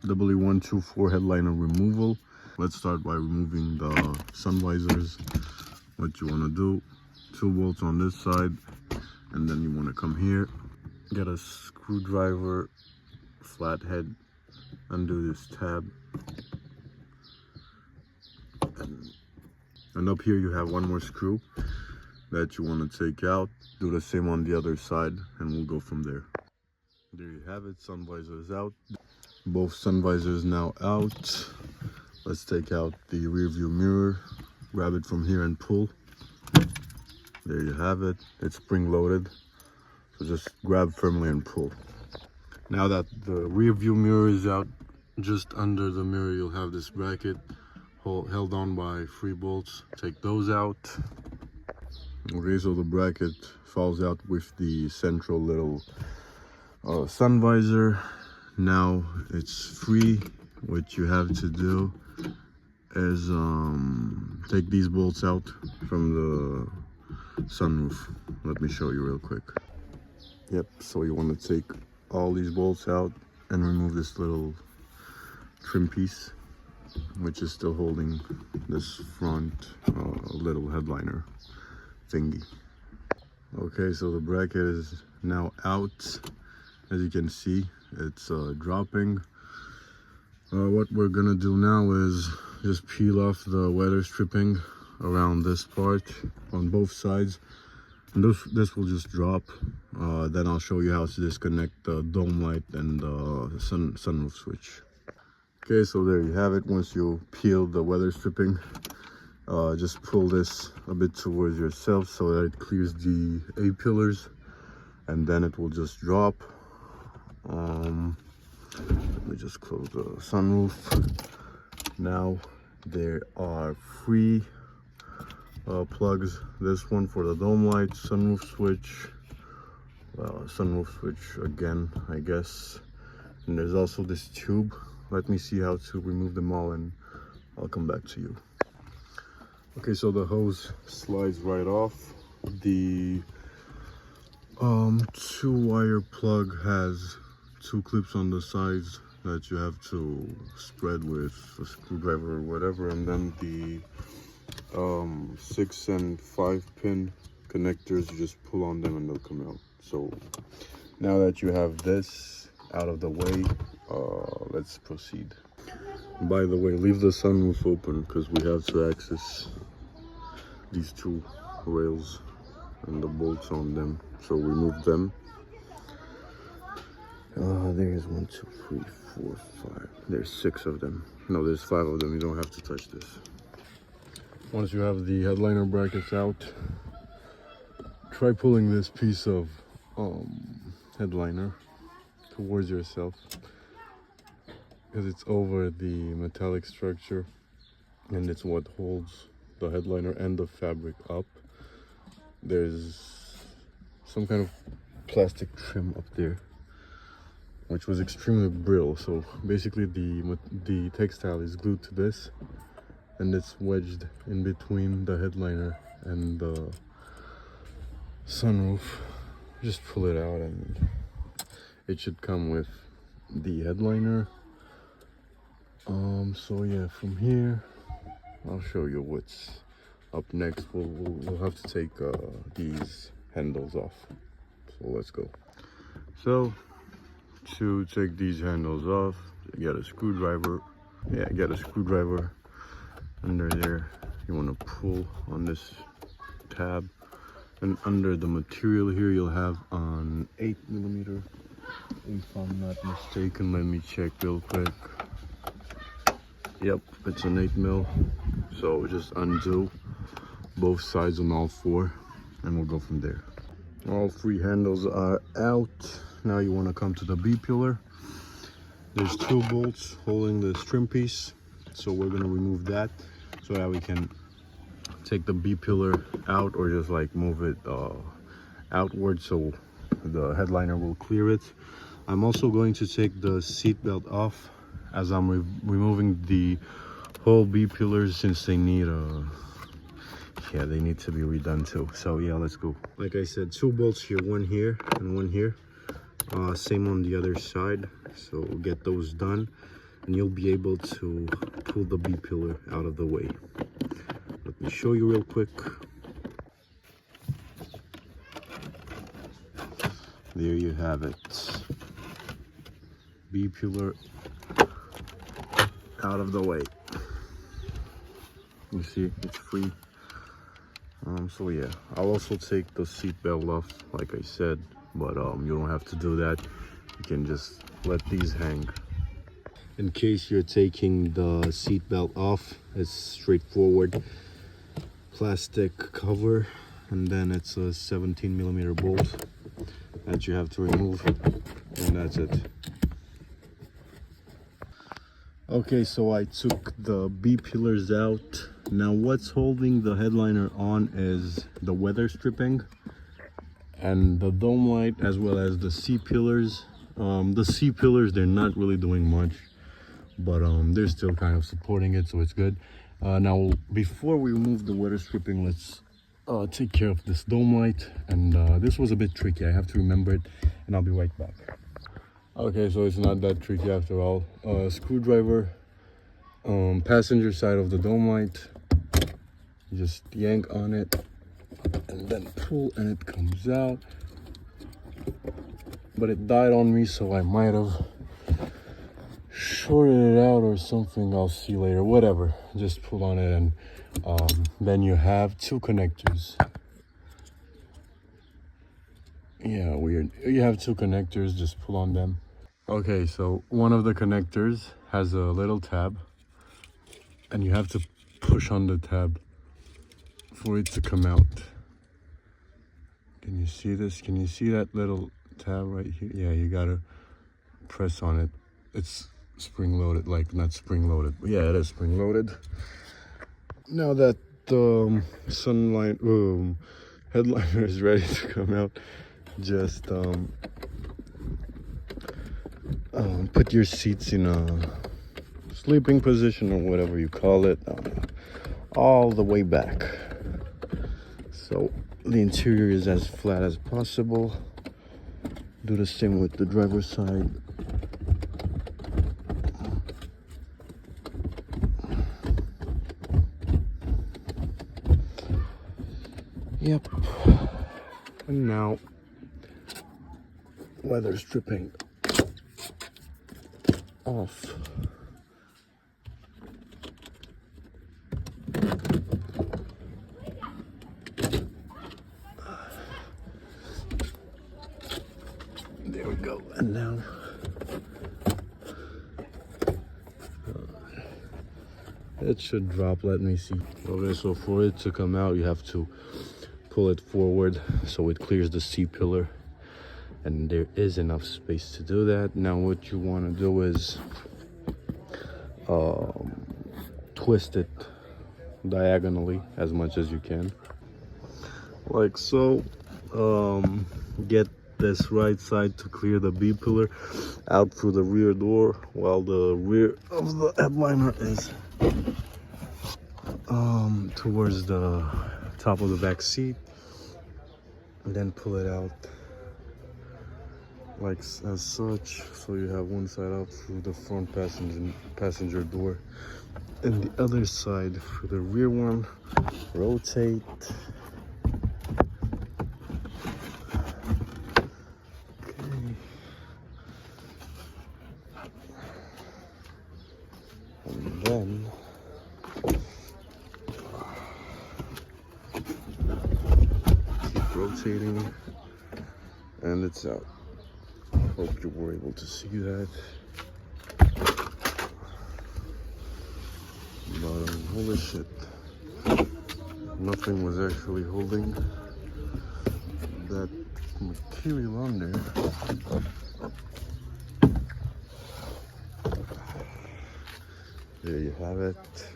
W124 headliner removal. Let's start by removing the sun visors. What you want to do, 2 bolts on this side, and then you want to come here, get a screwdriver, flathead, undo this tab, and up here you have one more screw that you want to take out. Do the same on the other side, and we'll go from there. There you have it, sun visors out. Both sun visors now out. Let's take out the rear view mirror, grab it from here and pull. There you have it. It's spring loaded, so just grab firmly and pull. Now that the rear view mirror is out, just under the mirror you'll have this bracket held on by 3 bolts. Take those out. Okay, so the bracket falls out with the central little sun visor. Now it's free. What you have to do is take these bolts out from the sunroof. Let me show you real quick. Yep, so you want to take all these bolts out and remove this little trim piece, which is still holding this front little headliner thingy. Okay, so the bracket is now out. As you can see, it's dropping. What we're gonna do now is just peel off the weather stripping around this part on both sides, and this will just drop. Then I'll show you how to disconnect the dome light and the sunroof switch. Okay, so there you have it. Once you peel the weather stripping, just pull this a bit towards yourself so that it clears the A-pillars, and then it will just drop. Let me just close the sunroof. Now there are 3 plugs. This one for the dome light, sunroof switch again, I guess. And there's also this tube. Let me see how to remove them all and I'll come back to you. Okay, so the hose slides right off. The 2-wire plug has 2 clips on the sides that you have to spread with a screwdriver or whatever, and then the 6 and 5 pin connectors, you just pull on them and they'll come out. So now that you have this out of the way, let's proceed. By the way, leave the sunroof open because we have to access these 2 rails and the bolts on them, so remove them. There's 1, 2, 3, 4, 5. There's 6 of them. No, there's 5 of them. You don't have to touch this. Once you have the headliner brackets out, try pulling this piece of headliner towards yourself, because it's over the metallic structure and it's what holds the headliner and the fabric up. There's some kind of plastic trim up there, which was extremely brittle. So basically the textile is glued to this, and it's wedged in between the headliner and the sunroof. Just pull it out and it should come with the headliner. So yeah, from here I'll show you what's up next. We'll have to take these handles off, so let's go. So to take these handles off, get a screwdriver. Get a screwdriver under there. You want to pull on this tab, and under the material here you'll have an 8mm, if I'm not mistaken. Let me check real quick. Yep, it's an 8mm. So just undo both sides on all 4 and we'll go from there. All 3 handles are out. Now you want to come to the B pillar. There's 2 bolts holding this trim piece, so we're going to remove that so that we can take the B pillar out, or just like move it outward so the headliner will clear it. I'm also going to take the seat belt off as I'm removing the whole B pillars, since they need they need to be redone too. So yeah, let's go. Like I said, 2 bolts here, 1 here and 1 here. Same on the other side, so we'll get those done. and you'll be able to pull the B pillar out of the way. Let me show you real quick. There you have it. B pillar out of the way. You see, it's free. So yeah, I'll also take the seat belt off, like I said, but you don't have to do that. You can just let these hang. In case you're taking the seat belt off, it's straightforward. Plastic cover, and then it's a 17mm bolt that you have to remove, and that's it. Okay, so I took the B pillars out. Now what's holding the headliner on is the weather stripping and the dome light, as well as the C pillars. The C pillars, they're not really doing much, but they're still kind of supporting it, so it's good. Now before we remove the weather stripping, let's take care of this dome light, and this was a bit tricky. I have to remember it, and I'll be right back. Okay, so it's not that tricky after all. Screwdriver, passenger side of the dome light, just yank on it and then pull, and it comes out. But it died on me, so I might have shorted it out or something. I'll see later, whatever. Just pull on it, and then you have two connectors. Yeah, weird. You have two connectors, just pull on them. Okay, so one of the connectors has a little tab, and you have to push on the tab for it to come out. Can you see this? Can you see that little tab right here? Yeah, you gotta press on it. It's spring loaded, like not spring loaded, but yeah, it is spring loaded. Now that the headliner is ready to come out, just put your seats in a sleeping position, or whatever you call it, all the way back, so the interior is as flat as possible. Do the same with the driver's side. Yep. And now weather stripping off. There we go. And now it should drop. Let me see. Okay, so for it to come out, you have to pull it forward so it clears the C pillar, and there is enough space to do that. Now what you want to do is twist it diagonally as much as you can, like so. Get this right side to clear the B pillar out through the rear door, while the rear of the headliner is towards the top of the back seat, and then pull it out like as such, so you have one side out through the front passenger door, and the other side for the rear one. Rotate. Okay. And then keep rotating, and it's out. Hope you were able to see that. But holy shit, nothing was actually holding that material on there. There you have it.